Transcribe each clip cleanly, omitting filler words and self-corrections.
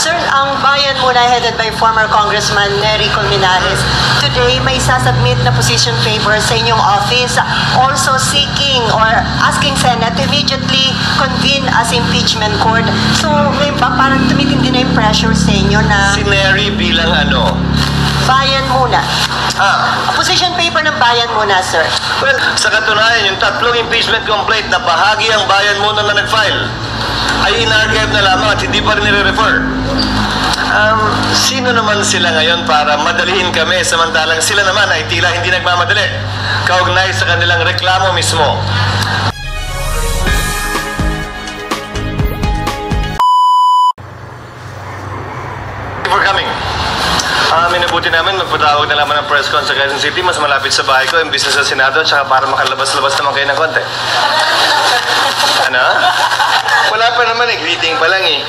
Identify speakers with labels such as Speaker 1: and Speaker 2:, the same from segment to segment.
Speaker 1: Sir, ang bayan muna headed by former Congressman Nery Colmenares, today may sasubmit na position paper sa inyong office, also seeking or asking Senate to immediately convene as impeachment court. So, may parang tumitindi na yung pressure sa inyo na
Speaker 2: Si Nery bilang ano?
Speaker 1: bayan muna. Position paper ng bayan muna, sir.
Speaker 2: Well, sa katunayan, yung tatlong impeachment complaint na bahagi ang bayan muna na nag-file ay in-archive na lamang at hindi pa rin nire-refer. Sino naman sila ngayon para madaliin kami samantalang sila naman ay tila hindi nagmamadali kaugnay sa kanilang reklamo mismo? For coming. Minabuti namin, magpatawag na lamang ng press con sa Quezon City, mas malapit sa bahay ko, imbis na sa Senado, tsaka para makalabas-labas naman kayo ng konti. Ano? Wala pa naman eh, greeting pa lang eh.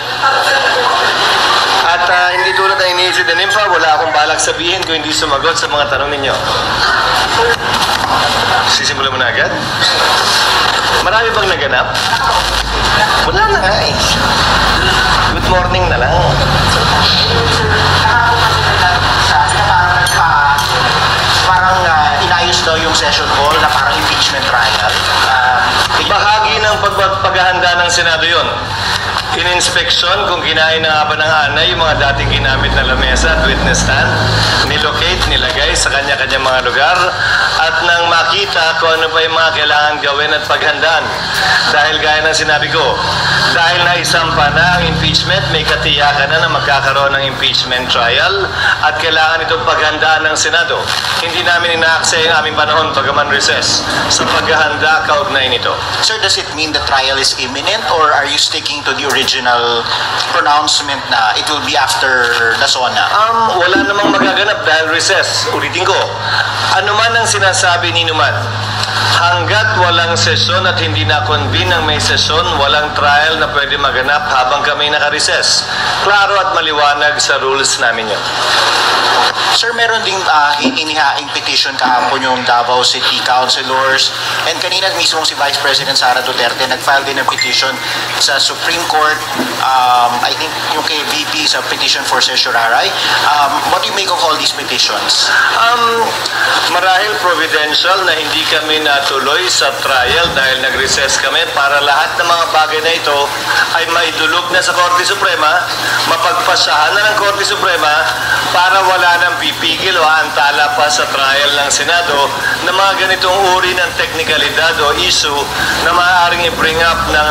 Speaker 2: At hindi tulad ng iniisip ng Nympha, wala akong balak sabihin kung hindi sumagot sa mga tanong ninyo. Sisimulan mo na agad? Marami bang naganap? Wala na nga eh. Good morning na lang.
Speaker 3: Parang inayos daw yung session hall na parang impeachment trial.
Speaker 2: Bahagi ng paghahanda ng Senado yon. In-inspection kung kinain na ba ng anay yung mga dating ginamit na lamesa at witness stand, nilocate, nilagay sa kanya-kanya mga lugar, at nang makita kung ano pa yung mga kailangan gawin at paghandaan. Dahil gaya ng sinabi ko, dahil naisampa na ang impeachment, may katiyakan na magkakaroon ng impeachment trial at kailangan itong paghandaan ng Senado. Hindi namin inaaksaya ang aming panahon pagaman recess sa paghahanda kaugnay nito.
Speaker 3: Sir, does it mean the trial is imminent or are you sticking to the original pronouncement na it will be after the SONA?
Speaker 2: Wala namang magaganap dahil recess. Ulitin ko, ano man ang sinasabi ni Numan, hanggat walang sesyon at hindi na-convene ng may sesyon, walang trial na pwede maganap habang kami naka-recess. Klaro at maliwanag sa rules namin yun.
Speaker 3: Sir, meron ding inihaing petition kahapon yung Davao City Councilors and kanina mismo si Vice President Sara Duterte nag-file din ng petition sa Supreme Court. I think yung kay VP sa petition for certiorari. What do you make of all these petitions?
Speaker 2: Marahil providential na hindi kami natuloy sa trial dahil nag-recess kami para lahat ng mga bagay na ito ay maidulog na sa Korte Suprema, mapagpasahan na ng Korte Suprema para wala nang pipigil o antala pa sa trial ng Senado na mga ganitong uri ng teknikalidad o issue na maaaring i-bring up ng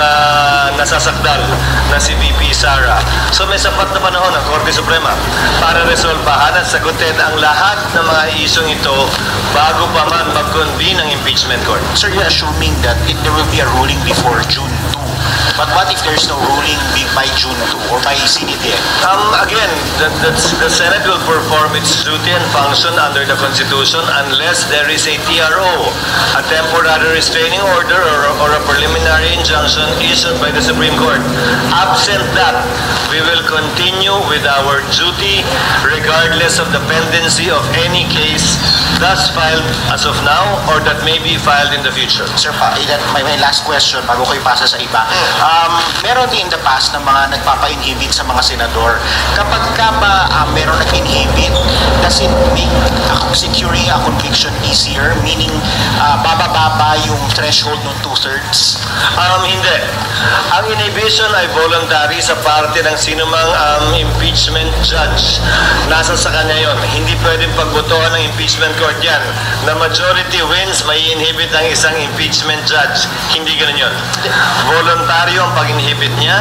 Speaker 2: nasasakdal na si VP Sara. So may sapat na panahon ng Korte Suprema para resolbahan at sagutin ang lahat ng mga isyong ito bago pa man mag-convene ang impeachment court.
Speaker 3: Sir, you're assuming that there will be a ruling before June 2. But what if there's no ruling by June 2 or by CDTN?
Speaker 2: Again, the Senate will perform its duty and function under the Constitution unless there is a TRO, a temporary restraining order or a preliminary injunction issued by the Supreme Court. Absent that, we will continue with our duty regardless of the pendency of any case thus filed as of now or that may be filed in the future.
Speaker 3: Sir, my last question bago ko ipasa sa iba. Meron din in the past na mga nagpapa-inhibit sa mga senador. Kapag ka ba meron nag-inhibit, does it make securing a conviction easier? Meaning, bababa yung threshold ng 2/3?
Speaker 2: Hindi. Ang inhibition ay voluntary sa parte ng sinumang impeachment judge. Nasa sa kanya yon. Hindi pwedeng pagbotohan ng impeachment court yan. Na majority wins, may inhibit ang isang impeachment judge. Hindi ganun yun. Voluntaryo ang pag-inhibit niya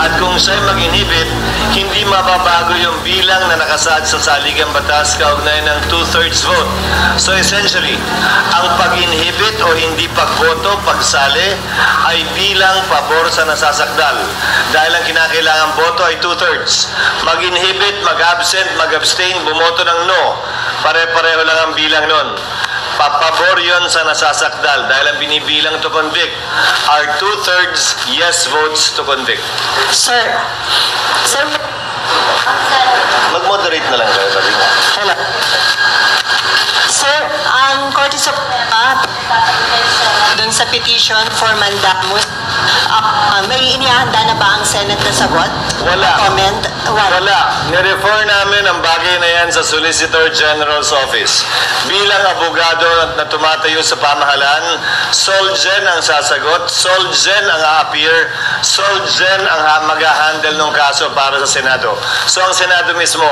Speaker 2: at kung siya'y mag-inhibit, hindi mababago yung bilang na nakasaad sa saligang batas kaugnay ng 2/3 vote. So essentially, ang pag-inhibit o hindi pagboto, pagsali, ay bilang pabor sa nasasakdal. Dahil ang kinakailangang boto ay 2/3. Mag-inhibit, mag-absent, mag-abstain, bumoto ng no. Pare-pareho lang ang bilang nun. Papabor yon sa nasasakdal dahil ang binibilang to convict are 2/3 yes votes to convict.
Speaker 1: Sir,
Speaker 2: Mag-moderate na lang kayo, sabi nga.
Speaker 1: hello. Sir, ang Korte Suprema dun sa petition for mandamus May inihanda na ba ang Senate na sagot?
Speaker 2: Wala.
Speaker 1: Comment?
Speaker 2: Wala. Nirefer namin ang bagay na yan sa Solicitor General's Office. Bilang abogado na tumatayo sa pamahalaan, Solgen ang sasagot, Solgen ang a-appear, Solgen ang mag-handle ng kaso para sa Senado. So ang Senado mismo,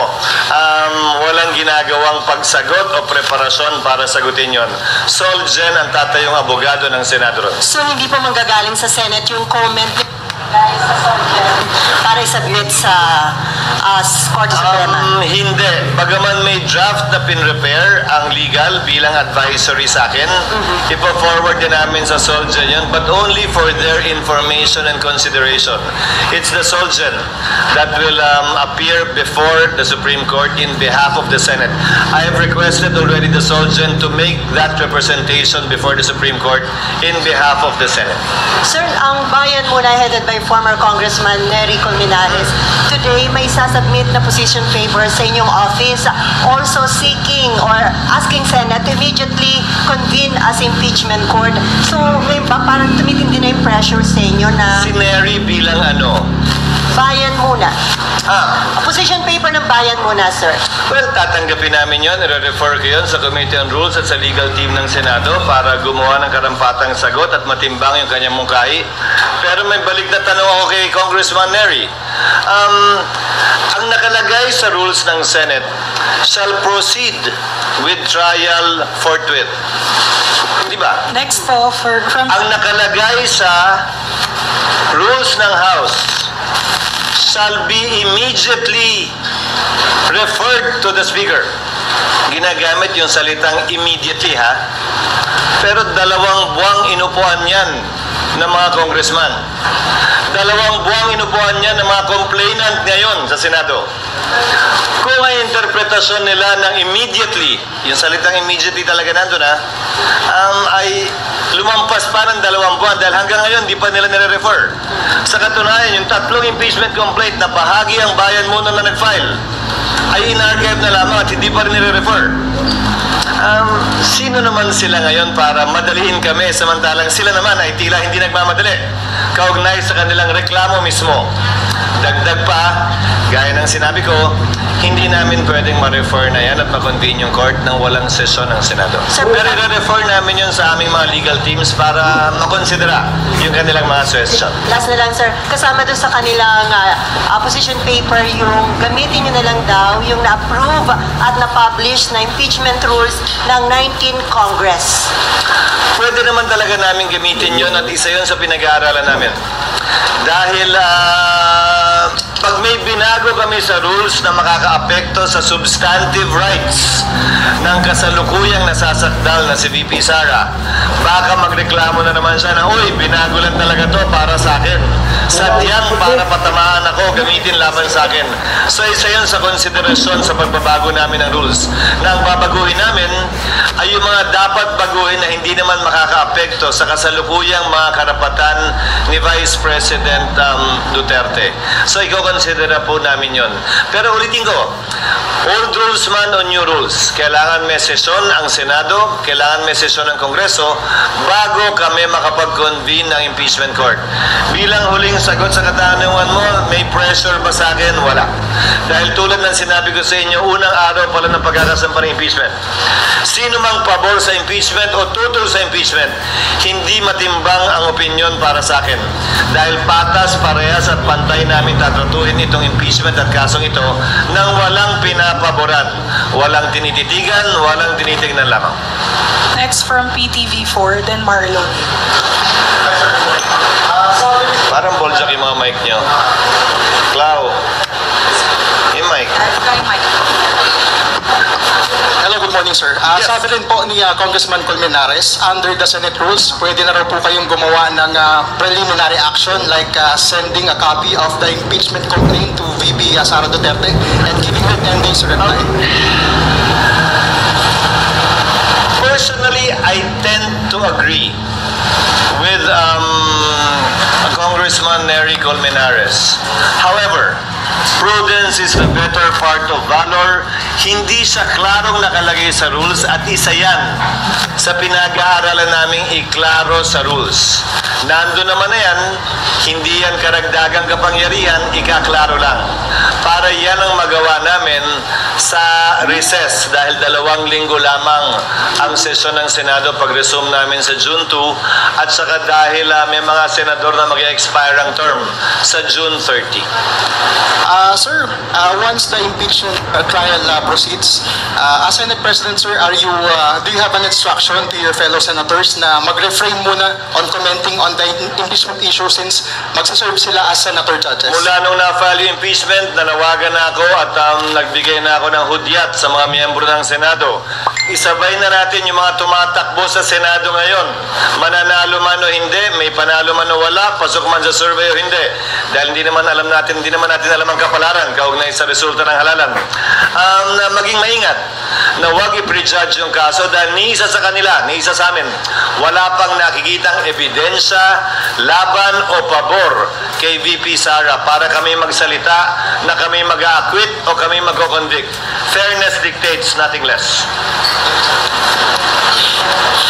Speaker 2: walang ginagawang pagsagot o preparasyon para sagutin yon. Solgen ang tatayong abogado ng Senado ron.
Speaker 1: So hindi pa manggagaling sa Senate yung comment guys sa Solgen para i-submit sa Korte Suprema?
Speaker 2: Hindi. Bagaman may draft na pin-repair ang legal bilang advisory sa akin, ipo-forward din namin sa Solgen yun, but only for their information and consideration. It's the Solgen that will appear before the Supreme Court in behalf of the Senate. I have requested already the Solgen to make that representation before the Supreme Court in behalf of the Senate.
Speaker 1: Sir, ang bayan muna headed by former Congressman Nery Colmenares, today may sasubmit na position paper sa inyong office, also seeking or asking Senate to immediately convene as impeachment court. So, may ba parang tumitindi na yung pressure sa inyo na
Speaker 2: Si Nery bilang ano?
Speaker 1: bayan muna? Position paper ng bayan muna, sir.
Speaker 2: Well, tatanggapin namin yun. I-refer ko yun sa Committee on Rules at sa legal team ng Senado para gumawa ng karampatang sagot at matimbang yung kanyang mungkahi. Pero may balik na tanong ako kay Congressman Nery. Ang nakalagay sa rules ng Senate shall proceed with trial forthwith. Di ba?
Speaker 4: Next po from
Speaker 2: Ang nakalagay sa rules ng House shall be immediately referred to the Speaker. Ginagamit yung salitang immediately, ha? Pero 2 buwang inupuan yan ng mga congressman. 2 buwang inupuan yan ng mga complainant ngayon sa Senado. Kung ang interpretasyon nila ng immediately, yung salitang immediately talaga nandun, ha? Ay lumampas pa ng 2 buwan dahil hanggang ngayon di pa nila nire-refer. Sa katunayan, yung 3 impeachment complaint na bahagi ang bayan muna na nag-file ay in-archive na lamang at hindi pa rin nire-refer. Sino naman sila ngayon para madaliin kami samantalang sila naman ay tila hindi nagmamadali kaugnay sa kanilang reklamo mismo. Dagdag pa, gaya ng sinabi ko, hindi namin pwedeng ma-refer na yan at ma-convene yung court nang walang sesyon ng Senado. Pero i-refer namin yun sa aming mga legal teams para makonsidera yung kanilang mga suggestion.
Speaker 1: Last na lang, sir. Kasama doon sa kanilang position paper, yung gamitin nyo na lang daw yung na-approve at na-publish na impeachment rules ng 19 Congress.
Speaker 2: Pwede naman talaga namin gamitin yun at isa yun sa pinag-aaralan namin. Dahil pag may binago kami sa rules na makakaapekto sa substantive rights ng kasalukuyang nasasakdal na si VP Sara, baka magreklamo na naman siya na, uy, binago lang talaga to para sa akin. Sadyang para patamaan ako, gamitin laban sa akin. So isa yun sa konsiderasyon sa pagbabago namin ng rules. Na ang babaguhin namin ay yung mga dapat baguhin na hindi naman makakaapekto sa kasalukuyang mga karapatan ni Vice President Duterte. So i-considera po namin yon. Pero ulitin ko, old rules man o new rules, kailangan may sesyon ang Senado, kailangan may sesyon ng Kongreso bago kami makapag-convene ng impeachment court. Bilang huling sagot sa katanungan mo, may pressure ba sa akin? Wala. Dahil tulad ng sinabi ko sa inyo, unang araw pala ng pagkakasampa ng impeachment. Sino mang pabor sa impeachment o tutol sa impeachment, hindi matimbang ang opinion para sa akin. Dahil patas, parehas at pantay namin tatutuin itong impeachment at kasong ito nang walang pinapaboran, walang tinititigan, walang tinitignan lamang.
Speaker 4: next from PTV4, then Marlon.
Speaker 2: Parang boljak yung mga mic nyo. Clau. Yung mic.
Speaker 5: Hello, good morning, sir. Sabi rin po ni Congressman Colmenares, under the Senate rules, pwede na rin po kayong gumawa ng preliminary action like sending a copy of the impeachment complaint to VP Sara Duterte and giving her 10 days to reply.
Speaker 2: Personally, I tend to agree with Congressman Nery Colmenares. However, prudence is the better part of valor, Hindi siya klarong nakalagay sa rules at isa yan sa pinag-aaralan naming iklaro sa rules. Nando naman na yan, hindi yan karagdagang kapangyarihan, ikaklaro lang. Para yan ang magawa namin sa recess dahil 2 linggo lamang ang sesyon ng Senado pag-resume namin sa June 2 at saka dahil may mga senador na mag-expire ang term sa June 30.
Speaker 5: Sir, once the impeachment trial proceeds, as Senate President, sir, do you have an instruction to your fellow senators na mag-refrain muna on commenting on the impeachment issue since magsaserve sila as senator judges?
Speaker 2: Mula nung na-file yung impeachment, nanawagan na ako at nagbigay na ako ng hudyat sa mga miyembro ng Senado. Isabay na natin yung mga tumatakbo sa Senado ngayon. Mananalo man o hindi, may panalo man o wala, pasok man sa survey o hindi. Dahil hindi naman natin alam ang kapalaran kaugnay sa resulta ng halalan. Maging maingat na huwag i-prejudge yung kaso dahil ni isa sa kanila, ni isa sa amin, wala pang nakikitang ebidensya, laban o pabor kay VP Sara para kami magsalita na kami mag-acquit o kami mag-convict. Fairness dictates, nothing less.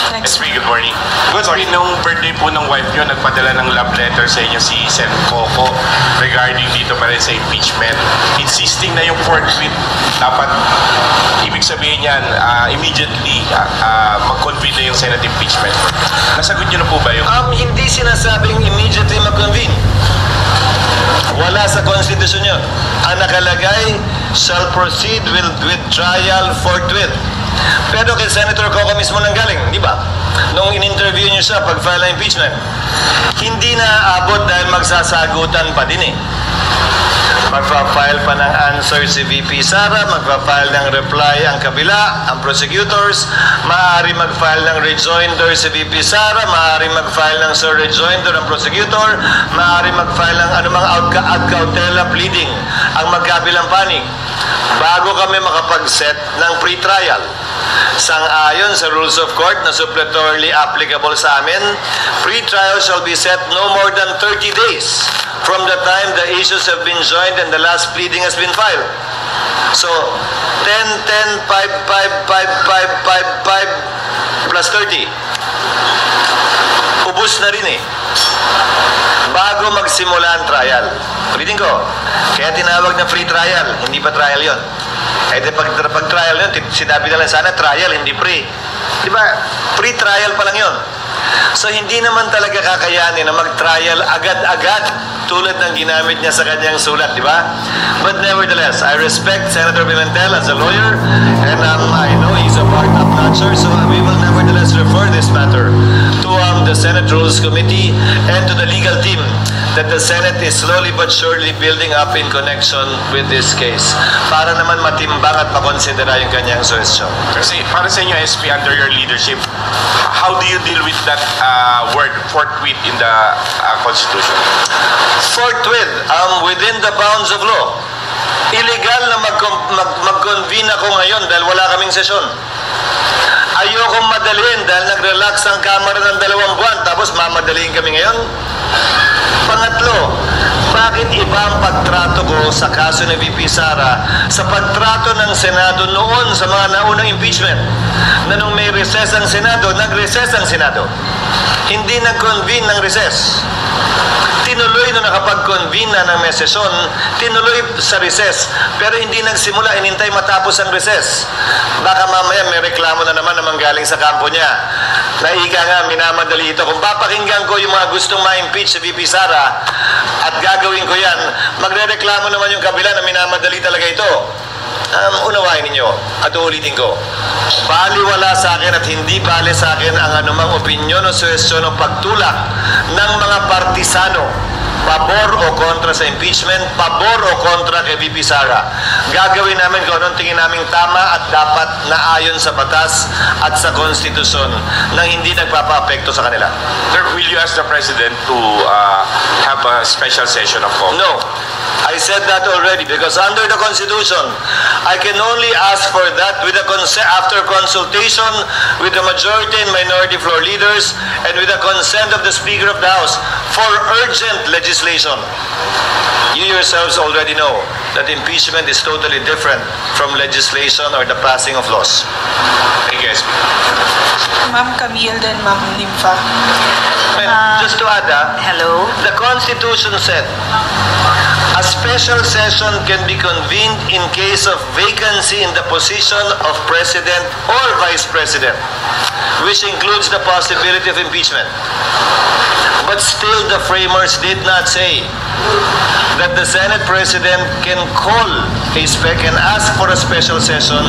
Speaker 4: Next.
Speaker 6: Good morning. Sorry, nung birthday po ng wife nyo, nagpadala ng love letter sa inyo si Sen. Coco regarding dito pa rin sa impeachment. Insisting na yung forthwith dapat, ibig sabihin yan, immediately mag-convene na yung Senate impeachment. Nasagot nyo na po ba yun?
Speaker 2: Hindi sinasabing immediately mag-convene. Wala sa konstitusyon yun. Ang nakalagay, shall proceed with trial forthwith. Pero kay Senator Coco mismo nang galing, di ba? Nung in-interview niyo siya pag-file ng impeachment, hindi na abot dahil magsasagutan pa din eh. Magpa-file pa ng answer si VP Sara, magpa-file ng reply ang kabila, ang prosecutors, maaari mag-file ng rejoinder si VP Sara, maaari mag-file ng sir rejoinder ang prosecutor, maaari mag-file ng anumang ad cautela pleading ang magkabilang panig bago kami makapag-set ng pre-trial. Sang-ayon sa rules of court na suppletorily applicable sa amin, pre-trial shall be set no more than 30 days from the time the issues have been joined and the last pleading has been filed. So, 10, 5, 5, 5, 5, 5, 5 plus 30. Ubus na rin eh. Bago magsimula ang trial. Ulitin ko, kaya tinawag na free trial, hindi pa trial yon. Eh pag trial yun, sinabi na lang sana trial, hindi pre. Di ba? Pre-trial pa lang yun. So hindi naman talaga kakayanin na mag-trial agad-agad tulad ng ginamit niya sa kanyang sulat, di ba? But nevertheless, I respect Senator Pimentel as a lawyer and I know he's a part of Natcher, so we will nevertheless refer this matter to the Senate Rules Committee and to the legal team that the Senate is slowly but surely building up in connection with this case para naman matimbang at makonsidera yung kanyang suwestyon.
Speaker 6: Kasi para sa inyo, SP, under your leadership, how do you deal with that word forthwith in the Constitution?
Speaker 2: Forthwith, within the bounds of law. Illegal na mag-convene ako ngayon dahil wala kaming sesyon. Ayokong madaliin dahil nag-relax ang Kamara ng 2 buwan tapos mamadaliin kami ngayon. Pangatlo, bakit iba ang pagtrato ko sa kaso ni VP Sara sa pagtrato ng Senado noon sa mga naunang impeachment? Na nung may recess ang Senado, nag-recess ang Senado. Hindi nag-convene ng recess. Tinuloy na nakapag-convene na ng may sesyon, tinuloy sa recess, pero hindi nagsimula, inintay matapos ang recess. Baka mamaya may reklamo na naman manggaling sa kampo niya. Naika nga, minamadali ito. Kung papakinggan ko yung mga gustong ma-impeach si VP Sara at gagawin ko yan, magre-reklamo naman yung kabila na minamadali talaga ito. Unawain ninyo at uulitin ko. Baliwala sa akin at hindi bali sa akin ang anumang opinyon o suwestyon o pagtulak ng mga partisano pabor o kontra sa impeachment, pabor o kontra kay VP Sara. Gagawin namin kung anong tingin naming tama at dapat na ayon sa batas at sa konstitusyon nang hindi nagpapa-apekto sa kanila.
Speaker 6: Sir, will you ask the President to have a special session of Congress?
Speaker 2: No. I said that already because under the Constitution, I can only ask for that with after consultation with the majority and minority floor leaders and with the consent of the Speaker of the House for urgent legislation. You yourselves already know that impeachment is totally different from legislation or the passing of laws.
Speaker 6: Thank you, SP.
Speaker 4: Ma'am Camille, then Ma'am Nympha.
Speaker 2: Just to add,
Speaker 1: Hello?
Speaker 2: the Constitution said, a special session can be convened in case of vacancy in the position of President or Vice President, which includes the possibility of impeachment. But still, the framers did not say that the Senate President can call a spec and ask for a special session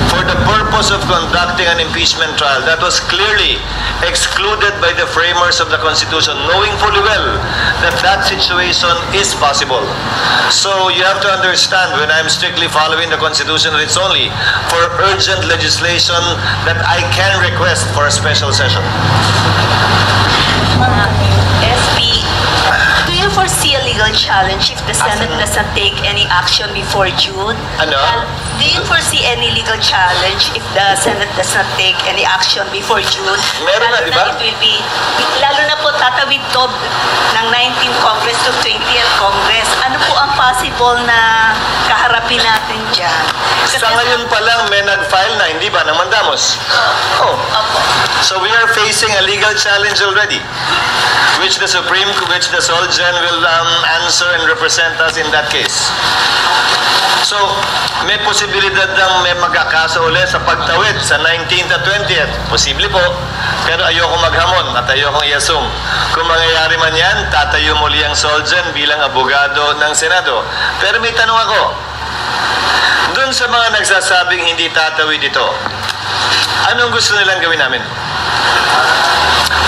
Speaker 2: for the purpose of conducting an impeachment trial. That was clearly excluded by the framers of the Constitution, knowing fully well that that situation is possible. So you have to understand, when I'm strictly following the Constitution, that it's only for urgent legislation that I can request for a special session.
Speaker 7: SP, do you foresee a legal challenge if the Senate doesn't take any action before June?
Speaker 2: Ano?
Speaker 7: Do you foresee any legal challenge if the Senate does not take any action before June?
Speaker 2: Meron na, di ba?
Speaker 7: It will be, lalo na po tatawid to ng 19th Congress to 20th Congress. Ano po ang possible na kaharapin natin dyan?
Speaker 2: Sa ngayon pa lang may nag-file na, hindi ba, ng mandamos? Oh.
Speaker 7: Opo.
Speaker 2: So we are facing a legal challenge already, which the Solgen will answer and represent us in that case. So, may posibilidad ng may magkakaso ulit sa pagtawid sa 19th at 20th. Posible po. Pero ayoko maghamon at ayoko i-assume. Kung mangyayari man yan, tatayo muli ang Solgen bilang abogado ng Senado. Pero may tanong ako. Doon sa mga nagsasabing hindi tatawid ito, anong gusto nilang gawin namin?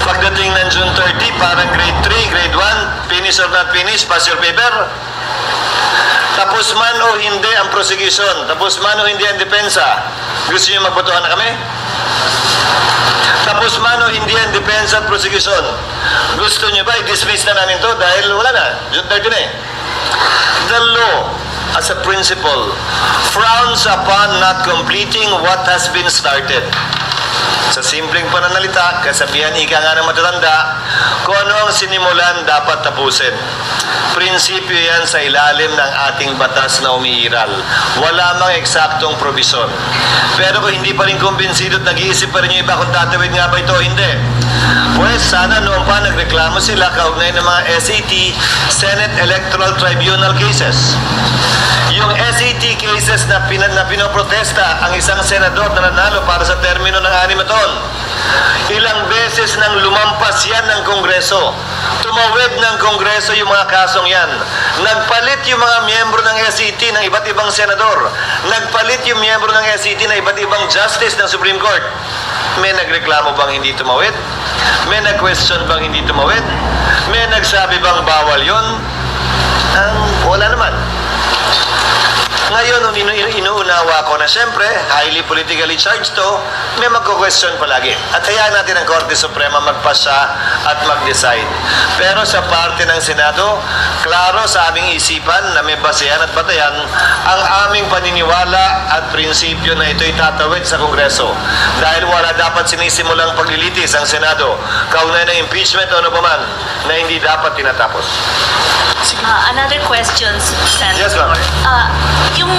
Speaker 2: Pagdating ng June 30, parang grade 3, grade 1, finish or not finish, pass your paper. Tapos man o hindi ang prosecution, tapos man o hindi ang depensa, gusto niyo magbotohan na kami? Tapos man o hindi ang depensa at prosecution, gusto niyo ba i-dismiss na namin to dahil wala na, June 30 na eh. The law, as a principle, frowns upon not completing what has been started. Sa simpleng pananalita, kasabihan ika nga ng matatanda, kung ano ang sinimulan dapat tapusin. Prinsipyo yan sa ilalim ng ating batas na umiiral. Wala mang eksaktong probisyon. Pero kung hindi pa rin kumbinsido at nag-iisip pa rin yung iba kung tatawid nga ba ito o hindi, pues sana noon pa nagreklamo sila kaugnay ng mga SAT, Senate Electoral Tribunal cases. Yung SAT cases na pinoprotesta ang isang senador na nanalo para sa termino ng 6 na taon. Ilang beses nang lumampas yan ng Kongreso. Tumawid ng Kongreso yung mga kasong yan. Nagpalit yung mga miyembro ng SAT ng iba't ibang senador. Nagpalit yung miyembro ng SAT ng iba't ibang justice ng Supreme Court. May nagreklamo bang hindi tumawid? May nag-question bang hindi tumawid? May nagsabi bang bawal yun? Wala naman. Ngayon, inuunawa ko na siyempre, highly politically charged to, may magko-question palagi. At hayaan natin ang Korte Suprema magpasya at mag-decide. Pero sa parte ng Senado, klaro sa aming isipan na may basehan at batayan ang aming paniniwala at prinsipyo na ito'y tatawid sa Kongreso. Dahil wala dapat sinisimulang paglilitis ang Senado, kaunay ng impeachment o ano pa man, na hindi dapat tinatapos.
Speaker 7: Another question, Senator.
Speaker 2: Yes, ma'am.
Speaker 7: Yung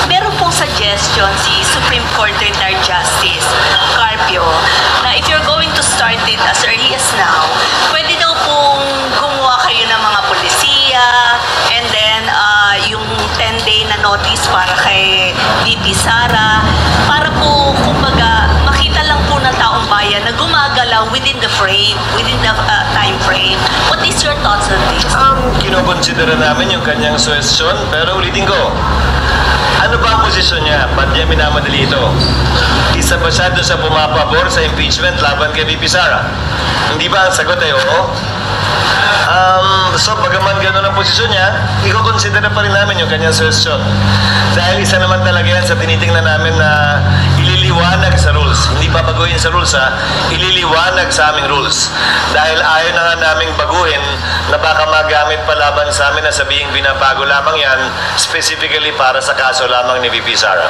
Speaker 7: meron pong suggestion si Supreme Court retired Justice Carpio na if you're going to start it as early as now, pwede daw pong gumawa kayo ng mga polisiya and then yung 10-day na notice para kay VP Sara para po kumbaga makita lang po ng taong bayan na gumagalaw within the frame, within the time frame. What is your thoughts on this?
Speaker 2: Kinokonsidera namin yung kanyang suwestyon, pero ulitin ko, ano ba ang posisyon niya? Ba't niya minamadali ito? Isa ba siya doon sa pumapabor sa impeachment laban kay VP Sara? Hindi ba ang sagot ay oo? So, bagaman gano'n ang posisyon niya, iko-consider pa rin namin yung kanyang suwestyon. Dahil isa naman talaga yan sa tinitingnan namin na ililiwanag sa rules. Hindi babaguhin sa rules ililiwanag sa aming rules. Dahil ayaw na nga naming baguhin na baka magamit pa laban sa amin na sabihing binabago lamang yan specifically para sa kaso lamang ni VP Sara.